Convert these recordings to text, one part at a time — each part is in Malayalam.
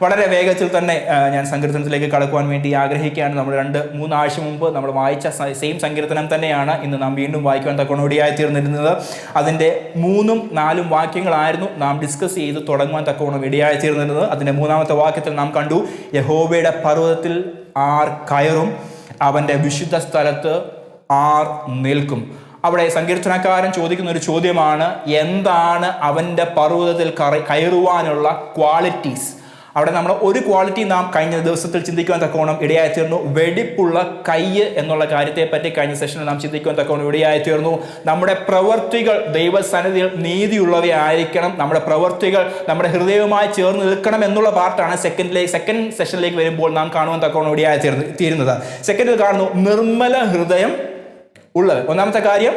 വളരെ വേഗത്തിൽ തന്നെ ഞാൻ സങ്കീർത്തനത്തിലേക്ക് കടക്കുവാൻ വേണ്ടി ആഗ്രഹിക്കുകയാണ്. നമ്മൾ 2-3 ആഴ്ച മുമ്പ് നമ്മൾ വായിച്ച സെയിം സങ്കീർത്തനം തന്നെയാണ് ഇന്ന് നാം വീണ്ടും വായിക്കുവാൻ തക്കവണ്ണോടിയായി തീർന്നിരുന്നത്. അതിൻ്റെ 3-4 വാക്യങ്ങളായിരുന്നു നാം ഡിസ്കസ് ചെയ്ത് തുടങ്ങുവാൻ തക്കവണ്ണം ഇടയായി തീർന്നിരുന്നത്. അതിൻ്റെ 3-ാമത്തെ വാക്യത്തിൽ നാം കണ്ടു, യഹോവയുടെ പർവ്വതത്തിൽ ആർ കയറും, അവൻ്റെ വിശുദ്ധ സ്ഥലത്ത് ആർ നിൽക്കും. അവിടെ സങ്കീർത്തനക്കാരൻ ചോദിക്കുന്ന ഒരു ചോദ്യമാണ്, എന്താണ് അവൻ്റെ പർവ്വതത്തിൽ കയറുവാനുള്ള ക്വാളിറ്റീസ്? അവിടെ നമ്മൾ ഒരു ക്വാളിറ്റി നാം കഴിഞ്ഞ ദിവസത്തിൽ ചിന്തിക്കുവാൻ തക്കവണ്ണം ഇടയായി തീർന്നു. വെടിപ്പുള്ള കയ്യ് എന്നുള്ള കാര്യത്തെപ്പറ്റി കഴിഞ്ഞ സെഷനിൽ നാം ചിന്തിക്കുവാൻ തക്കവണ്ണം ഇടയായി തീർന്നു. നമ്മുടെ പ്രവൃത്തികൾ ദൈവസന്നിധിയിൽ നീതിയുള്ളവയായിരിക്കണം. നമ്മുടെ പ്രവൃത്തികൾ നമ്മുടെ ഹൃദയവുമായി ചേർന്ന് നിൽക്കണം എന്നുള്ള പാർട്ടാണ് സെക്കൻഡ് സെഷനിലേക്ക് വരുമ്പോൾ നാം കാണുവാൻ തക്കവണ്ണം ഇടയായി തീരുന്നത്. സെക്കൻഡിൽ കാണുന്നു നിർമ്മല ഹൃദയം ഉള്ളത്. ഒന്നാമത്തെ കാര്യം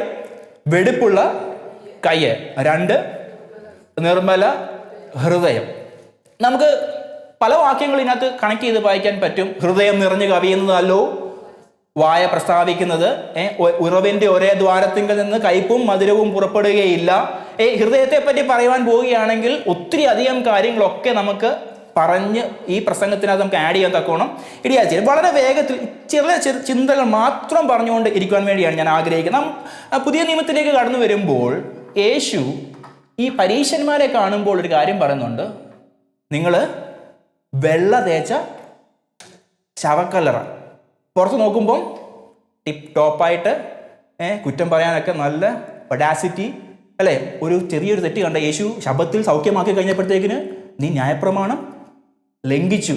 വെടിപ്പുള്ള കയ്യ്, 2 നിർമ്മല ഹൃദയം. നമുക്ക് പല വാക്യങ്ങൾ ഇതിനകത്ത് കണക്ട് ചെയ്ത് വായിക്കാൻ പറ്റും. ഹൃദയം നിറഞ്ഞു കവിയുന്നതല്ലോ വായ പ്രസ്താവിക്കുന്നത്, ഉറവിൻ്റെ ഒരേ ദ്വാരത്തിങ്കിൽ നിന്ന് കയ്പും മധുരവും പുറപ്പെടുകയില്ല. ഹൃദയത്തെ പറ്റി പറയുവാൻ പോവുകയാണെങ്കിൽ ഒത്തിരി അധികം കാര്യങ്ങളൊക്കെ നമുക്ക് പറഞ്ഞ് ഈ പ്രസംഗത്തിനകത്ത് നമുക്ക് ആഡ് ചെയ്യാൻ തക്കോണം ഇടയായി. വളരെ വേഗത്തിൽ ചെറിയ ചിന്തകൾ മാത്രം പറഞ്ഞുകൊണ്ട് ഇരിക്കുവാൻ വേണ്ടിയാണ് ഞാൻ ആഗ്രഹിക്കുന്നത്. പുതിയ നിയമത്തിലേക്ക് കടന്നു വരുമ്പോൾ യേശു ഈ പരീശന്മാരെ കാണുമ്പോൾ ഒരു കാര്യം പറയുന്നുണ്ട്, നിങ്ങൾ വെള്ള തേച്ച ശവക്കല്ലറ. പുറത്ത് നോക്കുമ്പം ടിപ്പ് ടോപ്പായിട്ട് കുറ്റം പറയാനൊക്കെ നല്ല ഒഡാസിറ്റി അല്ലേ. ഒരു ചെറിയൊരു തെറ്റ് കണ്ട യേശു ശബ്ദത്തിൽ സൗഖ്യമാക്കി കഴിഞ്ഞപ്പോഴത്തേക്കിന് നീ ന്യായപ്രമാണം ലംഘിച്ചു.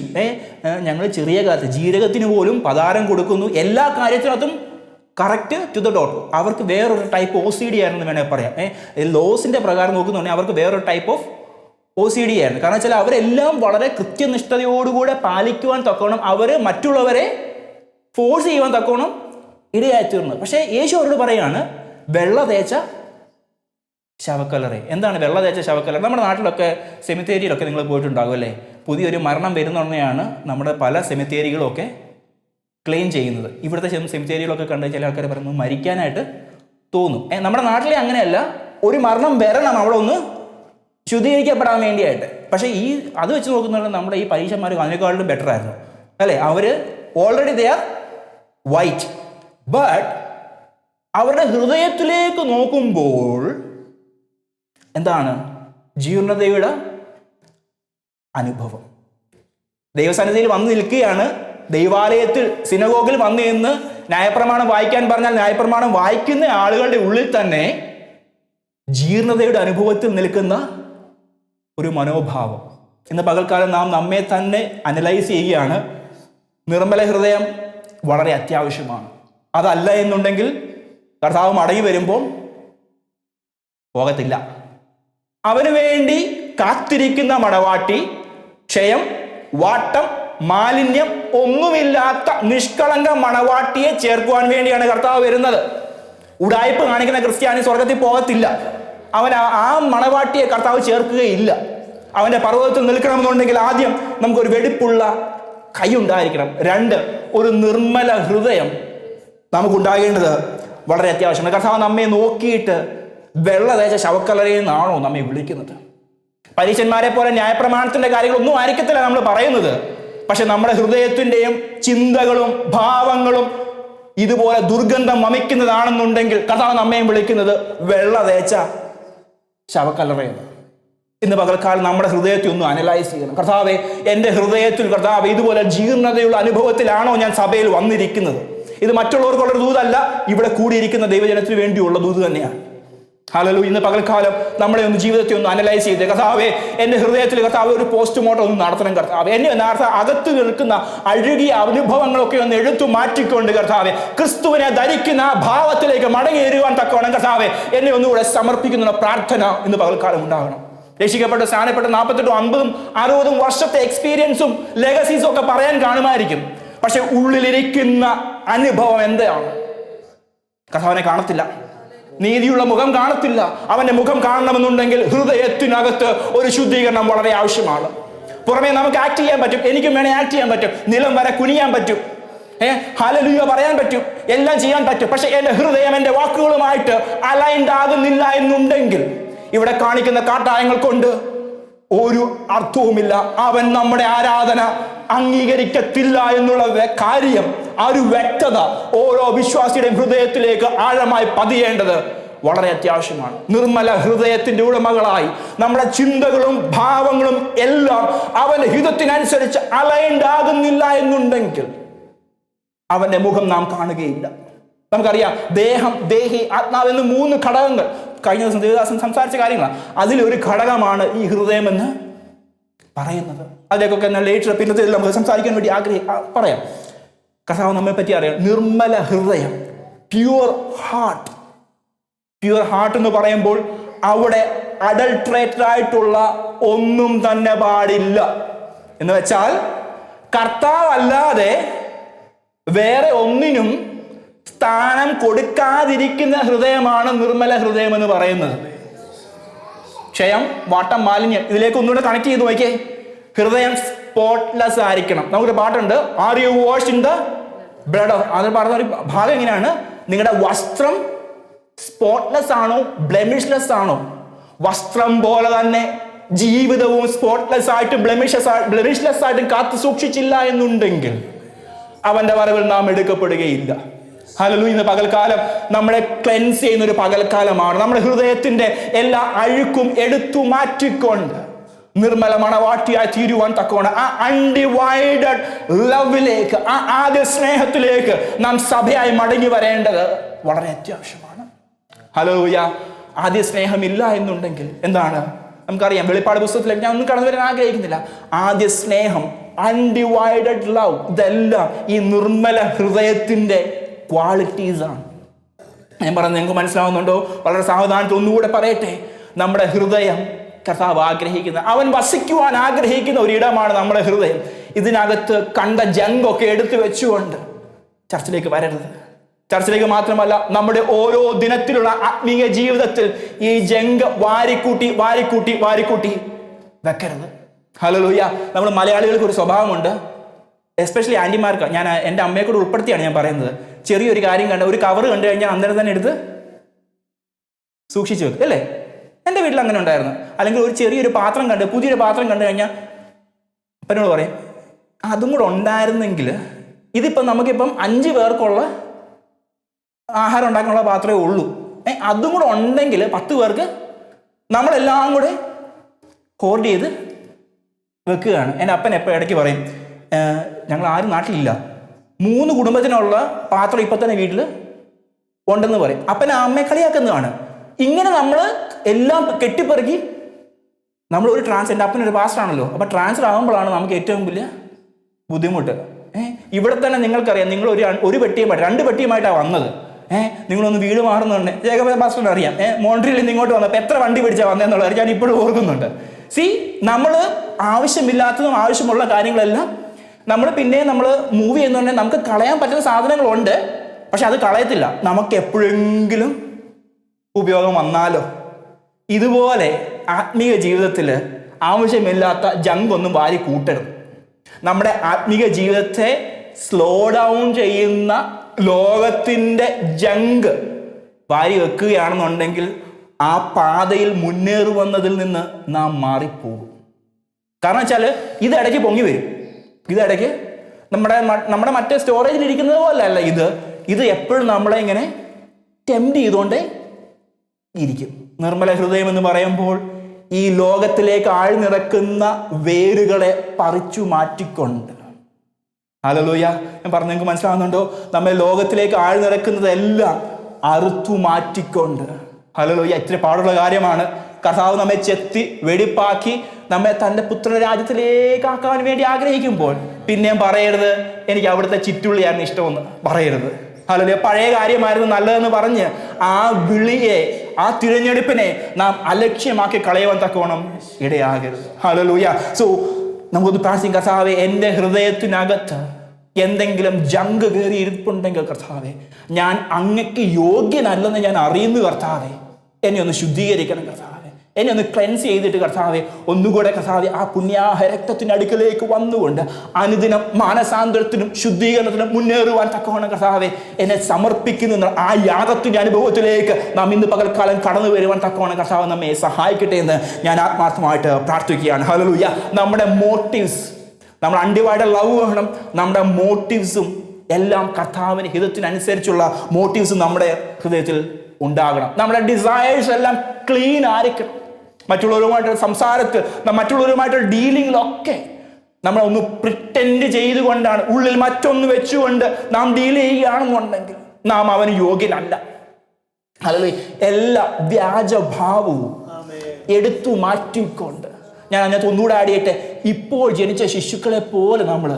ഞങ്ങൾ ചെറിയ കാലത്ത് ജീരകത്തിന് പോലും പതാരം കൊടുക്കുന്നു, എല്ലാ കാര്യത്തിനകത്തും കറക്റ്റ് ടു ദ ഡോട്ട്. അവർക്ക് വേറൊരു ടൈപ്പ് OCD ആയിരുന്നു വേണമെങ്കിൽ പറയാം. ലോസിൻ്റെ പ്രകാരം നോക്കുന്നുണ്ടെങ്കിൽ അവർക്ക് വേറൊരു ടൈപ്പ് ഓഫ് OCD ആയിരുന്നു. കാരണം വെച്ചാൽ അവരെല്ലാം വളരെ കൃത്യനിഷ്ഠതയോടുകൂടെ പാലിക്കുവാൻ തക്കോണം അവർ മറ്റുള്ളവരെ ഫോഴ്സ് ചെയ്യുവാൻ തക്കോണം ഇടയായി തീർന്നു. പക്ഷേ യേശു അവരോട് പറയാണ് വെള്ള തേച്ച ശവക്കല്ലറ. എന്താണ് വെള്ള തേച്ച ശവക്കല്ലറ? നമ്മുടെ നാട്ടിലൊക്കെ സെമിത്തേരിയിലൊക്കെ നിങ്ങൾ പോയിട്ടുണ്ടാകും അല്ലേ. പുതിയൊരു മരണം വരുന്നുണ്ടെന്നാണ് നമ്മുടെ പല സെമിത്തേരികളൊക്കെ ക്ലെയിം ചെയ്യുന്നത്. ഇവിടുത്തെ സെമിത്തേരികളൊക്കെ കണ്ട് ചില ആൾക്കാർ പറയുന്നത് മരിക്കാനായിട്ട് തോന്നും. നമ്മുടെ നാട്ടിലെ അങ്ങനെയല്ല, ഒരു മരണം വരണം അവിടെ ഒന്ന് ശുദ്ധീകരിക്കപ്പെടാൻ വേണ്ടിയായിട്ട്. പക്ഷേ അത് വെച്ച് നോക്കുന്നത് നമ്മുടെ ഈ പരീക്ഷന്മാർ അതിനേക്കാളും ബെറ്റർ ആയിരുന്നു അല്ലേ. അവർ already they are white, but അവരുടെ ഹൃദയത്തിലേക്ക് നോക്കുമ്പോൾ എന്താണ് ജീർണതയുടെ അനുഭവം. ദൈവസന്നിധിയിൽ വന്ന് നിൽക്കുകയാണ്, ദൈവാലയത്തിൽ സിനഗോഗിൽ വന്നു നിന്ന് ന്യായപ്രമാണം വായിക്കാൻ പറഞ്ഞാൽ ന്യായപ്രമാണം വായിക്കുന്ന ആളുകളുടെ ഉള്ളിൽ തന്നെ ജീർണതയുടെ അനുഭവത്തിൽ നിൽക്കുന്ന ഒരു മനോഭാവം. ഇന്ന് പകൽക്കാലം നാം നമ്മെ തന്നെ അനലൈസ് ചെയ്യുകയാണ്. നിർമ്മല ഹൃദയം വളരെ അത്യാവശ്യമാണ്. അതല്ല എന്നുണ്ടെങ്കിൽ കർത്താവ് മടങ്ങി വരുമ്പോൾ പോകത്തില്ല. അവന് വേണ്ടി കാത്തിരിക്കുന്ന മണവാട്ടി ക്ഷയം, വാട്ടം, മാലിന്യം ഒന്നുമില്ലാത്ത നിഷ്കളങ്ക മണവാട്ടിയെ ചേർക്കുവാൻ വേണ്ടിയാണ് കർത്താവ് വരുന്നത്. ഉടായ്പ് കാണിക്കുന്ന ക്രിസ്ത്യാനി സ്വർഗത്തിൽ പോകത്തില്ല. അവൻ ആ മണവാട്ടിയെ കർത്താവ് ചേർക്കുകയില്ല. അവൻ്റെ പർവ്വതത്തിൽ നിൽക്കണമെന്നുണ്ടെങ്കിൽ ആദ്യം നമുക്കൊരു വെടിപ്പുള്ള കൈ ഉണ്ടായിരിക്കണം. 2 ഒരു നിർമ്മല ഹൃദയം നമുക്കുണ്ടാകേണ്ടത് വളരെ അത്യാവശ്യമാണ്. കർത്താവ് നമ്മെ നോക്കിയിട്ട് വെള്ള തേച്ച ശവക്കല്ലറയിൽ നിന്നാണോ നമ്മെ വിളിക്കുന്നത്? പരീശന്മാരെ പോലെ ന്യായപ്രമാണത്തിന്റെ കാര്യങ്ങളൊന്നും ആയിരിക്കത്തില്ല നമ്മൾ പറയുന്നത്. പക്ഷെ നമ്മുടെ ഹൃദയത്തിൻ്റെയും ചിന്തകളും ഭാവങ്ങളും ഇതുപോലെ ദുർഗന്ധം വമിക്കുന്നതാണെന്നുണ്ടെങ്കിൽ കർത്താവ് നമ്മയും വിളിക്കുന്നത് വെള്ള തേച്ച ശവക്കല്ലറയാണ്. ഇന്ന് പകൽക്കാലം നമ്മുടെ ഹൃദയത്തെ ഒന്ന് അനലൈസ് ചെയ്യണം. കർത്താവെ, എൻ്റെ ഹൃദയത്തിൽ കർത്താവ് ഇതുപോലെ ജീർണതയുള്ള അനുഭവത്തിലാണോ ഞാൻ സഭയിൽ വന്നിരിക്കുന്നത്? ഇത് മറ്റുള്ളവർക്കുള്ളൊരു ദൂതല്ല, ഇവിടെ കൂടിയിരിക്കുന്ന ദൈവജനത്തിന് വേണ്ടിയുള്ള ദൂത് തന്നെയാണ്. ഹല്ലേലൂയ. ഇന്ന് പകൽക്കാലം നമ്മളെ ഒന്ന് ജീവിതത്തെ ഒന്ന് അനലൈസ് ചെയ്ത് കർത്താവെ, എൻ്റെ ഹൃദയത്തിൽ കർത്താവ് ഒരു പോസ്റ്റ്മോർട്ടം ഒന്ന് നടത്തണം കർത്താവെ. എന്നെ അകത്ത് നിൽക്കുന്ന അഴുകിയ അനുഭവങ്ങളൊക്കെ ഒന്ന് എടുത്തു മാറ്റിക്കൊണ്ട് കർത്താവെ ക്രിസ്തുവിനെ ധരിക്കുന്ന ആ ഭാവത്തിലേക്ക് മടങ്ങിയേറുവാൻ തക്കവണ്ണം കർത്താവെ എന്നെ ഒന്നുകൂടെ സമർപ്പിക്കുന്ന പ്രാർത്ഥന ഇന്ന് പകൽക്കാലം ഉണ്ടാകണം. രക്ഷിക്കപ്പെട്ട സ്ഥാനപ്പെട്ട 48, 50, 60 വർഷത്തെ എക്സ്പീരിയൻസും ലെഗസീസും ഒക്കെ പറയാൻ കാണുമായിരിക്കും. പക്ഷെ ഉള്ളിലിരിക്കുന്ന അനുഭവം എന്താണ്? കർത്താവിനെ കാണത്തില്ല, നീതിയുള്ള മുഖം കാണത്തില്ല. അവന്റെ മുഖം കാണണമെന്നുണ്ടെങ്കിൽ ഹൃദയത്തിനകത്ത് ഒരു ശുദ്ധീകരണം വളരെ ആവശ്യമാണ്. പുറമേ നമുക്ക് ആക്ട് ചെയ്യാൻ പറ്റും, എനിക്കും വേണേ ആക്ട് ചെയ്യാൻ പറ്റും, നിലം വരെ കുനിയാൻ പറ്റും, ഹല്ലേലൂയ പറയാൻ പറ്റും, എല്ലാം ചെയ്യാൻ പറ്റും. പക്ഷെ എൻ്റെ ഹൃദയം എൻ്റെ വാക്കുകളുമായിട്ട് അലൈൻഡ് ആകുന്നില്ല എന്നുണ്ടെങ്കിൽ ഇവിടെ കാണിക്കുന്ന കാട്ടായങ്ങൾ കൊണ്ട് ഒരു അർത്ഥവുമില്ല. അവൻ നമ്മുടെ ആരാധന അംഗീകരിക്കത്തില്ല എന്നുള്ള കാര്യം, ആ ഒരു വ്യക്തത ഓരോ വിശ്വാസിയുടെയും ഹൃദയത്തിലേക്ക് ആഴമായി പതിയേണ്ടത് വളരെ അത്യാവശ്യമാണ്. നിർമ്മല ഹൃദയത്തിന്റെ ഉടമകളായി നമ്മുടെ ചിന്തകളും ഭാവങ്ങളും എല്ലാം അവന്റെ ഹിതത്തിനനുസരിച്ച് അലൈൻഡ് ആകുന്നില്ല എന്നുണ്ടെങ്കിൽ അവന്റെ മുഖം നാം കാണുകയില്ല. നമുക്കറിയാം, ദേഹം, ദേഹി, ആത്മാവ് എന്ന് 3 ഘടകങ്ങൾ കഴിഞ്ഞ ദിവസം ദേവദാസൻ സംസാരിച്ച കാര്യങ്ങളാണ്. അതിലൊരു ഘടകമാണ് ഈ ഹൃദയം എന്ന് പറയുന്നത്. അതിലേക്കൊക്കെ ലേറ്റർ പിന്നത്തെ നമുക്ക് സംസാരിക്കാൻ വേണ്ടി പറയാം. കർത്താവ് നമ്മെ പറ്റി അറിയാം. നിർമ്മല ഹൃദയം, പ്യുവർ ഹാർട്ട്. പ്യുവർ ഹാർട്ട് എന്ന് പറയുമ്പോൾ അവിടെ അഡൾട്രേറ്റഡ് ആയിട്ടുള്ള ഒന്നും തന്നെ പാടില്ല. എന്ന് വെച്ചാൽ കർത്താവ് അല്ലാതെ വേറെ ഒന്നിനും സ്ഥാനം കൊടുക്കാതിരിക്കുന്ന ഹൃദയമാണ് നിർമ്മല ഹൃദയം എന്ന് പറയുന്നത്. ക്ഷയം, വാട്ടം, മാലിന്യം, ഇതിലേക്ക് ഒന്നുകൂടെ കണക്ട് ചെയ്ത് നോക്കിയേ. ഹൃദയം സ്പോട്ട്ലെസ് ആയിരിക്കണം. നമുക്കൊരു പാട്ടുണ്ട്, are you wash in the blood of. അതിൽ പറഞ്ഞ ഒരു ഭാഗം എങ്ങനെയാണ്? നിങ്ങളുടെ വസ്ത്രം സ്പോട്ട്ലെസ് ആണോ, ബ്ലെമിഷ്ലെസ് ആണോ? വസ്ത്രം പോലെ തന്നെ ജീവിതവും സ്പോട്ട്ലെസ് ആയിട്ടും ബ്ലെമിഷ്ലെസ് ആയിട്ടും കാത്തു സൂക്ഷിച്ചില്ല എന്നുണ്ടെങ്കിൽ അവന്റെ വരവിൽ നാം എടുക്കപ്പെടുകയില്ല. ഹല്ലേലൂയ. ഇന്ന് പകൽക്കാലം നമ്മളെ ക്ലെൻസ് ചെയ്യുന്ന ഒരു പകൽക്കാലമാണ്. നമ്മുടെ ഹൃദയത്തിന്റെ എല്ലാ അഴുക്കും എടുത്തു മാറ്റിക്കൊണ്ട് നിർമ്മല മണവാട്ടിയായി തീരുവാൻ തക്കവണ്ണം ആ അൺഡിവൈഡഡ് ലവിലേക്ക്, ആ ആദ്യ സ്നേഹത്തിലേക്ക് നാം സഭയായി മടങ്ങി വരേണ്ടത് വളരെ അത്യാവശ്യമാണ്. ഹല്ലേലൂയ. ആദ്യ സ്നേഹമില്ല എന്നുണ്ടെങ്കിൽ എന്താണ്? നമുക്കറിയാം, വെളിപ്പാട് പുസ്തകത്തിലേക്ക് ഞാൻ ഒന്നും കടന്നു വരാൻ ആഗ്രഹിക്കുന്നില്ല. ആദ്യ സ്നേഹം, അൺഡിവൈഡഡ് ലവ്, ഇതെല്ലാം ഈ നിർമ്മല ഹൃദയത്തിന്റെ ക്വാളിറ്റീസ് ആണ്. ഞാൻ പറഞ്ഞത് നിങ്ങൾക്ക് മനസ്സിലാവുന്നുണ്ടോ? വളരെ സാവധാനത്തിൽ ഒന്നുകൂടെ പറയട്ടെ. നമ്മുടെ ഹൃദയം കർത്താവ് ആഗ്രഹിക്കുന്ന, അവൻ വസിക്കുവാൻ ആഗ്രഹിക്കുന്ന ഒരിടമാണ് നമ്മുടെ ഹൃദയം. ഇതിനകത്ത് കണ്ട ജങ്കൊക്കെ എടുത്തു വെച്ചുകൊണ്ട് ചർച്ചിലേക്ക് വരരുത്. ചർച്ചിലേക്ക് മാത്രമല്ല, നമ്മുടെ ഓരോ ദിനത്തിലുള്ള ആത്മീയ ജീവിതത്തിൽ ഈ ജങ്ക് വാരിക്കൂട്ടി വാരിക്കൂട്ടി വാരിക്കൂട്ടി വെക്കരുത്. ഹല്ലേലൂയ. നമ്മൾ മലയാളികൾക്ക് ഒരു സ്വഭാവമുണ്ട്, എസ്പെഷ്യലി ആൻറ്റിമാർക്ക്. ഞാൻ എൻ്റെ അമ്മയെ കൂടെ ഉൾപ്പെടുത്തിയാണ് ഞാൻ പറയുന്നത്. ചെറിയൊരു കാര്യം കണ്ട, ഒരു കവർ കണ്ടു കഴിഞ്ഞാൽ അന്നേരം തന്നെ എടുത്ത് സൂക്ഷിച്ചു വെക്കും, അല്ലേ? എൻ്റെ വീട്ടിൽ അങ്ങനെ ഉണ്ടായിരുന്നു. അല്ലെങ്കിൽ ഒരു ചെറിയൊരു പാത്രം കണ്ട്, പുതിയൊരു പാത്രം കണ്ടു കഴിഞ്ഞാൽ അപ്പനോട് പറയും, അതും കൂടെ ഉണ്ടായിരുന്നെങ്കിൽ, ഇതിപ്പം നമുക്കിപ്പം 5 പേർക്കുള്ള ആഹാരം ഉണ്ടാക്കാനുള്ള പാത്രമേ ഉള്ളൂ, അതും കൂടെ ഉണ്ടെങ്കിൽ 10 പേർക്ക് നമ്മളെല്ലാം കൂടെ ഹോർഡ് ചെയ്ത് വെക്കുകയാണ്. എൻ്റെ അപ്പൻ എപ്പോൾ ഇടയ്ക്ക് പറയും, ഞങ്ങൾ ആരും നാട്ടിലില്ല, 3 കുടുംബത്തിനുള്ള പാത്രം ഇപ്പം തന്നെ വീട്ടിൽ ഉണ്ടെന്ന് പറയും. അപ്പൻ അമ്മയെ കളിയാക്കുന്നതാണ്. ഇങ്ങനെ നമ്മൾ എല്ലാം കെട്ടിപ്പെറുക്കി നമ്മൾ ഒരു എൻ്റെ അപ്പനൊരു പാസ്റ്ററാണല്ലോ, അപ്പം ട്രാൻസ്ഫർ ആകുമ്പോഴാണ് നമുക്ക് ഏറ്റവും വലിയ ബുദ്ധിമുട്ട്. ഇവിടെ തന്നെ നിങ്ങൾക്കറിയാം, നിങ്ങൾ ഒരു പെട്ടിയുമായിട്ട് 2 പെട്ടിയുമായിട്ടാണ് വന്നത്. നിങ്ങളൊന്ന് വീട് മാറുന്നുണ്ട്. ജേക്കബ് പാസ്റ്ററിന് അറിയാം, മോൺട്രിയിൽ നിന്ന് ഇങ്ങോട്ട് വന്നപ്പോൾ എത്ര വണ്ടി പിടിച്ചാൽ വന്നതെന്നുള്ളത് ഞാൻ ഇപ്പോഴും ഓർക്കുന്നുണ്ട്. നമ്മൾ ആവശ്യമില്ലാത്തതും ആവശ്യമുള്ള കാര്യങ്ങളെല്ലാം നമ്മൾ മൂവ് ചെയ്യുന്നുണ്ടെങ്കിൽ നമുക്ക് കളയാൻ പറ്റുന്ന സാധനങ്ങളുണ്ട്, പക്ഷെ അത് കളയത്തില്ല. നമുക്ക് എപ്പോഴെങ്കിലും ഉപയോഗം വന്നാലോ? ഇതുപോലെ ആത്മീയ ജീവിതത്തിൽ ആവശ്യമില്ലാത്ത ജങ്കൊന്നും വാരി കൂട്ടരുത്. നമ്മുടെ ആത്മീയ ജീവിതത്തെ സ്ലോ ഡൗൺ ചെയ്യുന്ന ലോകത്തിൻ്റെ ജങ്ക് വാരി വെക്കുകയാണെന്നുണ്ടെങ്കിൽ ആ പാതയിൽ മുന്നേറുവന്നതിൽ നിന്ന് നാം മാറിപ്പോകും. കാരണം വെച്ചാൽ ഇതിടയ്ക്ക് പൊങ്ങി വരും. ഇതിടയ്ക്ക് നമ്മുടെ മറ്റേ സ്റ്റോറേജിൽ ഇരിക്കുന്നത് പോലെ അല്ല ഇത് എപ്പോഴും നമ്മളെ ഇങ്ങനെ ടെംപ്റ്റ് ചെയ്തുകൊണ്ടേ ഇരിക്കും. നിർമ്മല ഹൃദയം എന്ന് പറയുമ്പോൾ ഈ ലോകത്തിലേക്ക് ആഴ്ന്നിറക്കുന്ന വേരുകളെ പറിച്ചു മാറ്റിക്കൊണ്ട്, ഹല്ലേലൂയ, ഞാൻ പറഞ്ഞു നിങ്ങൾക്ക് മനസ്സിലാവുന്നുണ്ടോ? നമ്മെ ലോകത്തിലേക്ക് ആഴ്ന്നിറക്കുന്നതെല്ലാം അറുത്തു മാറ്റിക്കൊണ്ട്, ഹല്ലേലൂയ, ഇത്തിരി പാടുള്ള കാര്യമാണ്. കർത്താവ് നമ്മെ ചെത്തി വെടിപ്പാക്കി നമ്മെ തൻ്റെ പുത്രരാജ്യത്തിലേക്ക് ആക്കാൻ വേണ്ടി ആഗ്രഹിക്കുമ്പോൾ പിന്നെയും പറയരുത് എനിക്ക് അവിടുത്തെ ചിറ്റുള്ളിയായിരുന്നു ഇഷ്ടമെന്ന് പറയരുത്. ഹല്ലേലൂയ. പഴയ കാര്യമായിരുന്നു നല്ലതെന്ന് പറഞ്ഞ് ആ വിളിയെ, ആ തിരഞ്ഞെടുപ്പിനെ നാം അലക്ഷ്യമാക്കി കളയുവാൻ തക്കവണ്ണം ഇടയാകരുത്. ഹല്ലേലൂയ. സോ നമുക്കൊന്ന് പ്രാർത്ഥിക്കാം. കർത്താവേ, എൻ്റെ ഹൃദയത്തിനകത്ത് എന്തെങ്കിലും ജങ്ക് കയറി ഇരിപ്പുണ്ടെങ്കിൽ കർത്താവേ, ഞാൻ അങ്ങക്ക് യോഗ്യനല്ലെന്ന് ഞാൻ അറിയുന്നു കർത്താവേ, എന്നെ ഒന്ന് ശുദ്ധീകരിക്കണം കർത്താവേ. എന്നെ ഒന്ന് ക്ലെൻസ് ചെയ്തിട്ട് കർത്താവെ ഒന്നുകൂടെ കർത്താവെ ആ പുണ്യാഹ രക്തത്തിൻ്റെ അടുക്കലേക്ക് വന്നുകൊണ്ട് അനുദിനം മാനസാന്തരത്തിനും ശുദ്ധീകരണത്തിനും മുന്നേറുവാൻ തക്കവണ്ണം കർത്താവെ എന്നെ സമർപ്പിക്കുന്ന ആ യാഗത്തിൻ്റെ അനുഭവത്തിലേക്ക് നാം ഇന്ന് പകൽക്കാലം കടന്നു വരുവാൻ തക്കവണ്ണം കർത്താവ് നമ്മെ സഹായിക്കട്ടെ എന്ന് ഞാൻ ആത്മാർത്ഥമായിട്ട് പ്രാർത്ഥിക്കുകയാണ്. ഹല്ലേലൂയ. നമ്മുടെ മോട്ടീവ്സ്, നമ്മൾ അൺഡിവൈഡഡ് ലവ് വേണം. നമ്മുടെ മോട്ടീവ്സും എല്ലാം കർത്താവിന് ഹിതത്തിനനുസരിച്ചുള്ള മോട്ടീവ്സ് നമ്മുടെ ഹൃദയത്തിൽ ഉണ്ടാകണം. നമ്മുടെ ഡിസയേഴ്സ് എല്ലാം ക്ലീൻ ആയിരിക്കണം. മറ്റുള്ളവരുമായിട്ടുള്ള സംസാരത്തിൽ, മറ്റുള്ളവരുമായിട്ടുള്ള ഡീലിങ്ങിലൊക്കെ നമ്മൾ ഒന്ന് പ്രിറ്റൻഡ് ചെയ്തുകൊണ്ടാണ്, ഉള്ളിൽ മറ്റൊന്ന് വെച്ചുകൊണ്ട് നാം ഡീൽ ചെയ്യുകയാണെന്നുണ്ടെങ്കിൽ നാം അവന് യോഗ്യനല്ല. അല്ലെങ്കിൽ എല്ലാ വ്യാജഭാവവും എടുത്തു മാറ്റിക്കൊണ്ട് ഞാൻ അതിനകത്ത് ഒന്നുകൂടെ ആടിയട്ടെ, ഇപ്പോൾ ജനിച്ച ശിശുക്കളെ പോലെ നമ്മൾ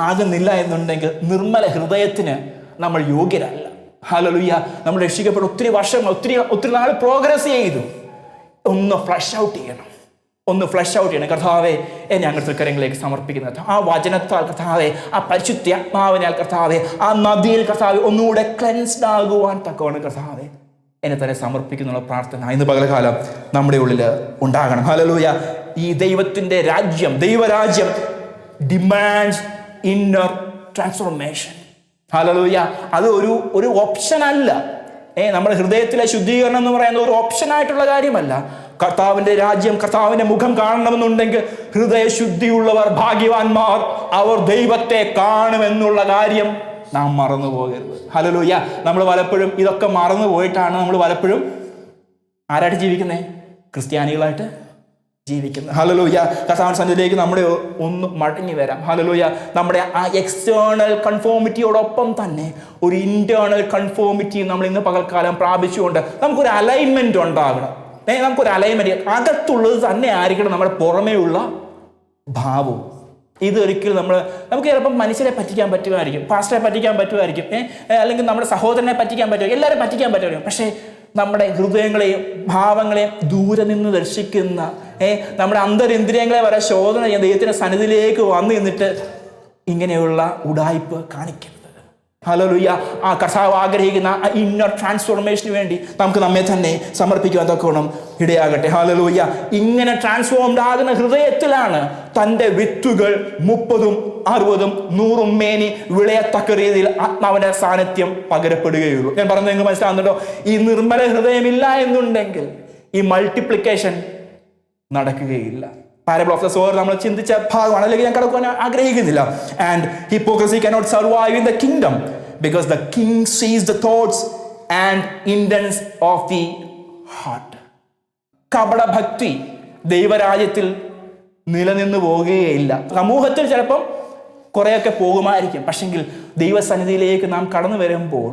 ആകുന്നില്ല എന്നുണ്ടെങ്കിൽ നിർമ്മല ഹൃദയത്തിന് നമ്മൾ യോഗ്യരല്ല. ഹല്ലേലൂയ. നമ്മൾ രക്ഷിക്കപ്പെട്ട ഒത്തിരി വർഷം, ഒത്തിരി നാൾ പ്രോഗ്രസ് ചെയ്തു. ഒന്ന് ഫ്ലഷ് ഔട്ട് ചെയ്യണം. കർത്താവെ എന്നെ അങ്ങനത്തെ കാര്യങ്ങളിലേക്ക് സമർപ്പിക്കുന്നത് ആ വചനത്താൽ കർത്താവെ, ആ പരിശുദ്ധാത്മാവിനാൽ കർത്താവെ, ആ നദിയിൽ കർത്താവെ ഒന്നുകൂടെ ക്ലെൻസ്ഡ് ആകുവാൻ തക്കവണ്ണം കർത്താവെ എന്നെ തന്നെ സമർപ്പിക്കുന്നുള്ള പ്രാർത്ഥന ഇന്ന് പകൽക്കാലം നമ്മുടെ ഉള്ളിൽ ഉണ്ടാകണം. ഹല്ലേലൂയ. ഈ ദൈവരാജ്യം ഡിമാൻഡ്സ് ഇന്നർ ട്രാൻസ്ഫോർമേഷൻ. ഹല്ലേലൂയ. അത് ഒരു ഓപ്ഷൻ അല്ല. നമ്മുടെ ഹൃദയത്തിലെ ശുദ്ധീകരണം എന്ന് പറയുന്നത് ഒരു ഓപ്ഷനായിട്ടുള്ള കാര്യമല്ല. കർത്താവിൻ്റെ രാജ്യം, കർത്താവിൻ്റെ മുഖം കാണണമെന്നുണ്ടെങ്കിൽ ഹൃദയശുദ്ധിയുള്ളവർ ഭാഗ്യവാന്മാർ, അവർ ദൈവത്തെ കാണുമെന്നുള്ള കാര്യം നാം മറന്നു പോകരുത്. ഹല്ലേലൂയ. നമ്മൾ പലപ്പോഴും ഇതൊക്കെ മറന്നു പോയിട്ടാണ് നമ്മൾ പലപ്പോഴും ആരായിട്ട് ജീവിക്കുന്നത്? ക്രിസ്ത്യാനികളായിട്ട് ജീവിക്കുന്നത്. ഹല്ലേലൂയ. കർത്താവിന്റെ സന്നിധിയിലേക്ക് നമ്മുടെ ഒന്ന് മടങ്ങി വരാം. ഹല്ലേലൂയ. നമ്മുടെ ആ എക്സ്റ്റേണൽ കൺഫോമിറ്റിയോടൊപ്പം തന്നെ ഒരു ഇന്റേണൽ കൺഫോമിറ്റി നമ്മൾ ഇന്ന് പകൽക്കാലം പ്രാപിച്ചുകൊണ്ട് നമുക്കൊരു അലൈൻമെന്റ് ഉണ്ടാകണം. നമുക്കൊരു അലൈൻമെന്റ് അകത്തുള്ളത് തന്നെ ആയിരിക്കണം നമ്മുടെ പുറമേയുള്ള ഭാവവും. ഇതൊരിക്കലും നമുക്ക് ചിലപ്പം മനുഷ്യരെ പറ്റിക്കാൻ പറ്റുമായിരിക്കും, പാസ്റ്ററെ പറ്റിക്കാൻ പറ്റുമായിരിക്കും, അല്ലെങ്കിൽ നമ്മുടെ സഹോദരനെ പറ്റിക്കാൻ പറ്റുമായിരിക്കും, എല്ലാവരും പറ്റിക്കാൻ പറ്റുമായിരിക്കും. പക്ഷേ നമ്മുടെ ഹൃദയങ്ങളെയും ഭാവങ്ങളെയും ദൂരെ നിന്ന് ദർശിക്കുന്ന, നമ്മുടെ അന്തരിന്ദ്രിയങ്ങളെ വരെ ശോധന ചെയ്യാൻ ദൈവത്തിന്റെ സന്നിധിയിലേക്ക് വന്നു നിന്നിട്ട് ഇങ്ങനെയുള്ള ഉഡായിപ്പ് കാണിക്കരുത്. ഹല്ലേലൂയ. ആ കർത്താവ് ആഗ്രഹിക്കുന്ന ആ ഇന്നർ ട്രാൻസ്ഫോർമേഷന് വേണ്ടി നമുക്ക് നമ്മെ തന്നെ സമർപ്പിക്കുവാൻ തക്കോണം ഇടയാകട്ടെ. ഹല്ലേലൂയ. ഇങ്ങനെ ട്രാൻസ്ഫോംഡ് ആകുന്ന ഹൃദയത്തിലാണ് തൻ്റെ വിത്തുകൾ 30, 60, 100 മേനി വിളയത്തക്ക രീതിയിൽ ആത്മാവിന്റെ സാന്നിധ്യം പകരപ്പെടുകയുള്ളൂ. ഞാൻ പറഞ്ഞത് നിങ്ങൾക്ക് മനസ്സിലാകുന്നുണ്ടോ? ഈ നിർമ്മല ഹൃദയമില്ല എന്നുണ്ടെങ്കിൽ ഈ മൾട്ടിപ്ലിക്കേഷൻ നടക്കുകയില്ല. പാരബിൾ ഓഫ് ദ സോവർ നമ്മൾ ചിന്തിച്ച ഭാഗമാണ്, അല്ലെങ്കിൽ ഞാൻ കടക്കുവാൻ ആഗ്രഹിക്കുന്നില്ല. And hypocrisy cannot survive in the kingdom because the king sees the thoughts and intents of the heart. കപടഭക്തി ദൈവരാജ്യത്തിൽ നിലനിന്ന് പോവുകയില്ല. സമൂഹത്തിൽ ചിലപ്പം കുറേയൊക്കെ പോകുമായിരിക്കും, പക്ഷെങ്കിൽ ദൈവസന്നിധിയിലേക്ക് നാം കടന്നു വരുമ്പോൾ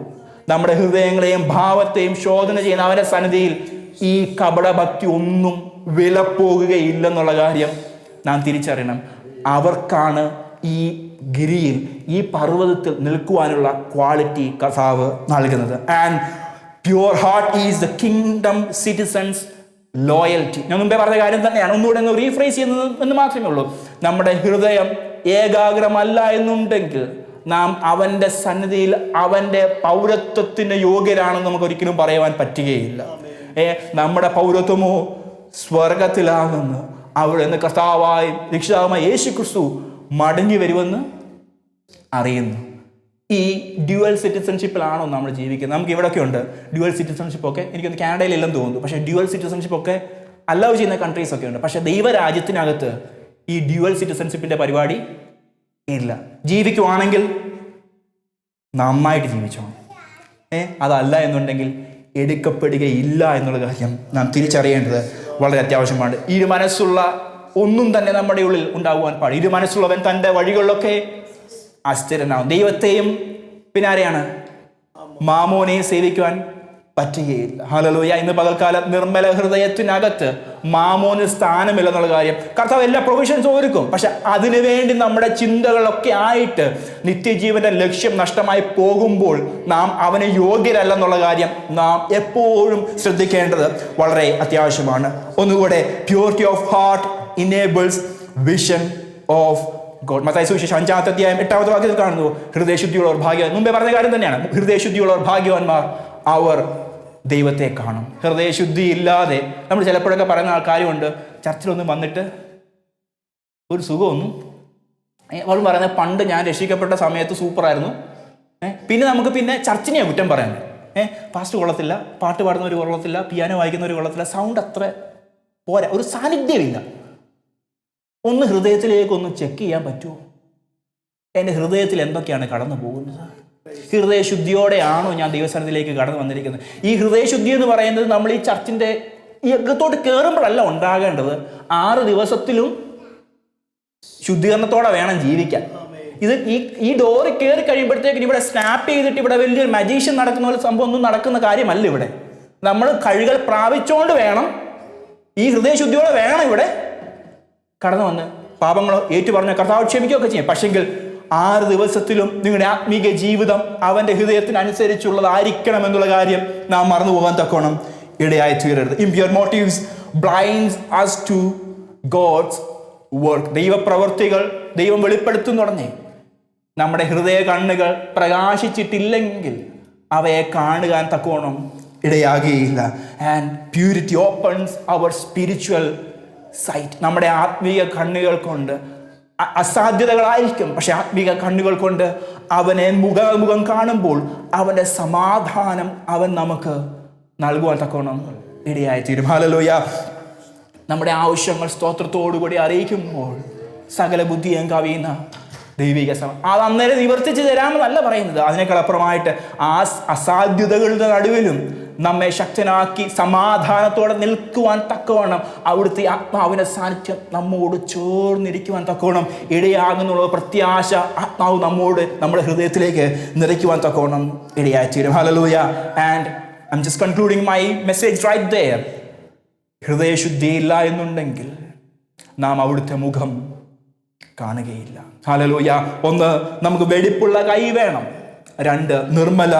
നമ്മുടെ ഹൃദയങ്ങളെയും ഭാവത്തെയും ശോധന ചെയ്യുന്ന അവന്റെ സന്നിധിയിൽ ഈ കപടഭക്തി ഒന്നും വിലപ്പോകുകയില്ലെന്നുള്ള കാര്യം നാം തിരിച്ചറിയണം. അവർക്കാണ് ഈ ഗിരിയിൽ, ഈ പർവ്വതത്തിൽ നിൽക്കുവാനുള്ള ക്വാളിറ്റി കർത്താവ് നൽകുന്നത്. And pure heart is the kingdom citizens loyalty. ഞാൻ മുമ്പേ പറഞ്ഞ കാര്യം തന്നെയാണ്, ഒന്നുകൂടെ ഒന്ന് റീഫ്രേസ് ചെയ്യുന്നത് എന്ന് മാത്രമേ ഉള്ളൂ. നമ്മുടെ ഹൃദയം ഏകാഗ്രമല്ല എന്നുണ്ടെങ്കിൽ നാം അവൻ്റെ സന്നിധിയിൽ അവൻ്റെ പൗരത്വത്തിന് യോഗ്യരാണെന്ന് നമുക്ക് ഒരിക്കലും പറയുവാൻ പറ്റുകയില്ല. നമ്മുടെ പൗരത്വമോ സ്വർഗത്തിലാകുന്നു. അവിടെ നിന്ന് കർത്താവായി രക്ഷിതാവുമായ യേശു ക്രിസ്തു മടങ്ങി വരുമെന്ന് അറിയുന്നു. ഈ ഡ്യുവൽ സിറ്റിസൺഷിപ്പിലാണോ നമ്മൾ ജീവിക്കുന്നത്? നമുക്ക് ഇവിടെയൊക്കെ ഉണ്ട് ഡ്യുവൽ സിറ്റിസൺഷിപ്പ് ഒക്കെ. എനിക്കൊന്ന് കാനഡയിലില്ലെന്ന് തോന്നുന്നു, പക്ഷേ ഡ്യുവൽ സിറ്റിസൺഷിപ്പ് ഒക്കെ അലൗ ചെയ്യുന്ന കൺട്രീസ് ഒക്കെ ഉണ്ട്. പക്ഷേ ദൈവരാജ്യത്തിനകത്ത് ഈ ഡ്യുവൽ സിറ്റിസൺഷിപ്പിന്റെ പരിപാടി ഇല്ല. ജീവിക്കുവാണെങ്കിൽ നന്നായിട്ട് ജീവിച്ചോണം. അതല്ല എന്നുണ്ടെങ്കിൽ എടുക്കപ്പെടുകയില്ല എന്നുള്ള കാര്യം നാം തിരിച്ചറിയേണ്ടത് വളരെ അത്യാവശ്യമാണ്. ഇരുമനസ്സുള്ള ഒന്നും തന്നെ നമ്മുടെ ഉള്ളിൽ ഉണ്ടാകുവാൻ പാടില്ല. ഇരുമനസ്സുള്ളവൻ തൻ്റെ വഴികളിലൊക്കെ അസ്ഥിരനാവും. ദൈവത്തെയും പിന്നെ ആരെയാണ്? മാമോനെയും സേവിക്കുവാൻ പറ്റുകയില്ല. ഹല്ലേലൂയ. ഇന്ന് പകൽക്കാലം നിർമ്മല ഹൃദയത്തിനകത്ത് മാമോന് സ്ഥാനമില്ലെന്നുള്ള കാര്യം കർത്താവ് എല്ലാ പ്രൊവിഷൻസും ഒരുക്കും. പക്ഷെ അതിനുവേണ്ടി നമ്മുടെ ചിന്തകളൊക്കെ ആയിട്ട് നിത്യജീവന്റെ ലക്ഷ്യം നഷ്ടമായി പോകുമ്പോൾ നാം അവന് യോഗ്യരല്ലെന്നുള്ള കാര്യം നാം എപ്പോഴും ശ്രദ്ധിക്കേണ്ടത് വളരെ അത്യാവശ്യമാണ്. ഒന്നുകൂടെ, purity of heart enables vision of God. Mathai സുവിശേഷം 5-ാമത്തെ അധ്യായം 8-ാമത്തെ വാക്യത്തിൽ കാണുന്നു, ഹൃദയശുദ്ധിയുള്ളവർ ഭാഗ്യവാൻ. മുമ്പേ പറഞ്ഞ കാര്യം തന്നെയാണ്, ഹൃദയശുദ്ധിയുള്ളവർ ഭാഗ്യവാന്മാർ, അവർ ദൈവത്തെ കാണും. ഹൃദയശുദ്ധി ഇല്ലാതെ നമ്മൾ ചിലപ്പോഴൊക്കെ പറയുന്ന ആൾക്കാരുമുണ്ട്, ചർച്ചിലൊന്നും വന്നിട്ട് ഒരു സുഖമൊന്നും. അവൾ പറയുന്നത് പണ്ട് ഞാൻ രക്ഷിക്കപ്പെട്ട സമയത്ത് സൂപ്പറായിരുന്നു, പിന്നെ നമുക്ക് ചർച്ചിനെയാണ് കുറ്റം പറയാൻ. പാസ്റ്റ് കൊള്ളത്തില്ല, പാട്ട് പാടുന്നവർ കൊള്ളത്തില്ല, പിയാനോ വായിക്കുന്നവർ കൊള്ളത്തില്ല, സൗണ്ട് അത്ര പോരാ, ഒരു സാന്നിധ്യമില്ല. ഒന്ന് ഹൃദയത്തിലേക്കൊന്ന് ചെക്ക് ചെയ്യാൻ പറ്റുമോ? എൻ്റെ ഹൃദയത്തിൽ എന്തൊക്കെയാണ് കടന്നു പോകുന്നത്? ഹൃദയശുദ്ധിയോടെയാണോ ഞാൻ ദൈവസ്ഥാനത്തിലേക്ക് കടന്നു വന്നിരിക്കുന്നത്? ഈ ഹൃദയശുദ്ധി എന്ന് പറയുന്നത് നമ്മൾ ഈ ചർച്ചിൻ്റെ ഈ അകത്തോട്ട് കയറുമ്പോഴല്ല ഉണ്ടാകേണ്ടത്. 6 ദിവസത്തിലും ശുദ്ധീകരണത്തോടെ വേണം ജീവിക്കാൻ. ഇത് ഈ ഡോറ് കയറി കഴിയുമ്പോഴത്തേക്കും ഇവിടെ സ്നാപ്പ് ചെയ്തിട്ട് ഇവിടെ വലിയൊരു മജീഷ്യൻ നടക്കുന്ന പോലെ സംഭവം ഒന്നും നടക്കുന്ന കാര്യമല്ല. ഇവിടെ നമ്മൾ കഴുകൽ പ്രാപിച്ചുകൊണ്ട് വേണം, ഈ ഹൃദയശുദ്ധിയോടെ വേണം ഇവിടെ കടന്നു വന്ന് പാപങ്ങളോ ഏറ്റുപറഞ്ഞ കർത്താവ് ക്ഷമിക്കുകയൊക്കെ ചെയ്യും. പക്ഷെങ്കിൽ 6 ദിവസത്തിലും നിങ്ങളുടെ ആത്മീക ജീവിതം അവൻ്റെ ഹൃദയത്തിനനുസരിച്ചുള്ളതായിരിക്കണം എന്നുള്ള കാര്യം നാം മറന്നു പോകാൻ തക്കോണം ഇടയായി തീരരുത്. Impure motives blinds us to God's work. ദൈവപ്രവർത്തികൾ ദൈവം വെളിപ്പെടുത്തും തുടങ്ങി. നമ്മുടെ ഹൃദയ കണ്ണുകൾ പ്രകാശിച്ചിട്ടില്ലെങ്കിൽ അവയെ കാണുവാൻ തക്കോണം ഇടയാകുകയില്ല. And purity opens our spiritual sight. നമ്മുടെ ആത്മീയ കണ്ണുകൾ കൊണ്ട് അസാധ്യതകളായിരിക്കും, പക്ഷെ ആത്മീക കണ്ണുകൾ കൊണ്ട് അവനെ മുഖാമുഖം കാണുമ്പോൾ അവൻ്റെ സമാധാനം അവൻ നമുക്ക് നൽകുവാൻ തക്കോണം ഇടയായി തീരും. ഹല്ലേലൂയ. നമ്മുടെ ആവശ്യങ്ങൾ സ്തോത്രത്തോടുകൂടി അറിയിക്കുമ്പോൾ സകല ബുദ്ധിയും കവിയുന്ന ദൈവിക അത് അന്നേരം നിവർത്തിച്ച് തരാമെന്നല്ല പറയുന്നത്. അതിനേക്കാൾ അപ്പുറമായിട്ട് ആ അസാധ്യതകളുടെ നടുവിലും നമ്മെ ശക്തനാക്കി സമാധാനത്തോടെ നിൽക്കുവാൻ തക്കവണ്ണം അവിടുത്തെ ആത്മാവിൻ്റെ സാന്നിധ്യം നമ്മോട് ചേർന്നിരിക്കുവാൻ തക്കവണ്ണം ഇടയാകുന്നുള്ള പ്രത്യാശ ആത്മാവ് നമ്മുടെ ഹൃദയത്തിലേക്ക് നിറയ്ക്കുവാൻ തക്കവണ്ണം ഇടയായി തീരും. Hallelujah. And I'm just concluding my message right there. ഹൃദയശുദ്ധിയില്ല എന്നുണ്ടെങ്കിൽ നാം അവിടുത്തെ മുഖം കാണുകയില്ല. ഹല്ലേലൂയ. 1, നമുക്ക് വെടിപ്പുള്ള കൈ വേണം. 2, നിർമ്മല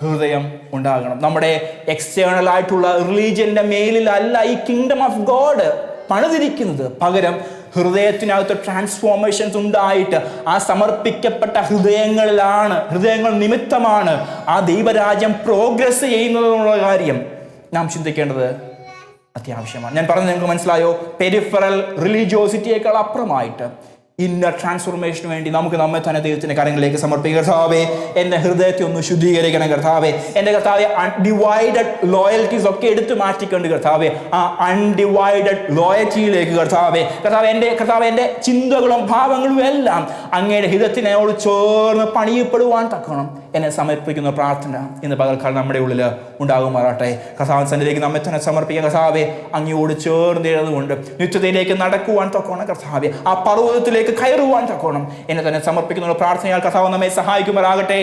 ഹൃദയം ഉണ്ടാകണം. നമ്മുടെ എക്സ്റ്റേണൽ ആയിട്ടുള്ള റിലീജിയന്റെ മേലിലല്ല ഈ കിങ്ഡം ഓഫ് ഗോഡ് പണിതിരിക്കുന്നത്. പകരം ഹൃദയത്തിനകത്ത് ട്രാൻസ്ഫോർമേഷൻസ് ഉണ്ടായിട്ട് ആ സമർപ്പിക്കപ്പെട്ട ഹൃദയങ്ങൾ നിമിത്തമാണ് ആ ദൈവരാജ്യം പ്രോഗ്രസ് ചെയ്യുന്നതെന്നുള്ള കാര്യം നാം ചിന്തിക്കേണ്ടത് അത്യാവശ്യമാണ്. ഞാൻ പറഞ്ഞത് നിങ്ങൾക്ക് മനസ്സിലായോ? പെരിഫറൽ റിലീജിയോസിറ്റിയേക്കാൾ അപ്പുറമായിട്ട് ഇന്നർ ട്രാൻസ്ഫോർമേഷന് വേണ്ടി നമുക്ക് നമ്മെ തന്നെ ദൈവത്തിൻ്റെ കാര്യങ്ങളിലേക്ക് സമർപ്പിക്കുക. കർത്താവേ, എൻ്റെ ഹൃദയത്തെ ഒന്ന് ശുദ്ധീകരിക്കണം കർത്താവേ. എൻ്റെ കർത്താവെ, അൺഡിവൈഡഡ് ലോയൽറ്റീസ് ഒക്കെ എടുത്തു മാറ്റിക്കൊണ്ട് കർത്താവെ ആ അൺഡിവൈഡഡ് ലോയൽറ്റിയിലേക്ക് കർത്താവെ എൻ്റെ ചിന്തകളും ഭാവങ്ങളും എല്ലാം അങ്ങയുടെ ഹൃദയത്തിനോട് ചേർന്ന് പണിയപ്പെടുവാൻ തക്കണം എന്നെ സമർപ്പിക്കുന്ന പ്രാർത്ഥന ഇന്ന് പകൽക്കാലം നമ്മുടെ ഉള്ളിൽ ഉണ്ടാകുമാറാട്ടെ. കർത്താവിൻ സന്നിധിയിലേക്ക് നമ്മെ തന്നെ സമർപ്പിക്കുക. കർത്താവെ, അങ്ങയോട് ചേർന്നിരുന്നുകൊണ്ട് നിത്യതയിലേക്ക് നടക്കുവാൻ തക്കോണം കർത്താവെ, ആ പർവ്വതത്തിലേക്ക് കയറുവാൻ തക്കോണം എന്നെ തന്നെ സമർപ്പിക്കുന്ന പ്രാർത്ഥനയാൽ കർത്താവ് നമ്മെ സഹായിക്കുമാറാകട്ടെ.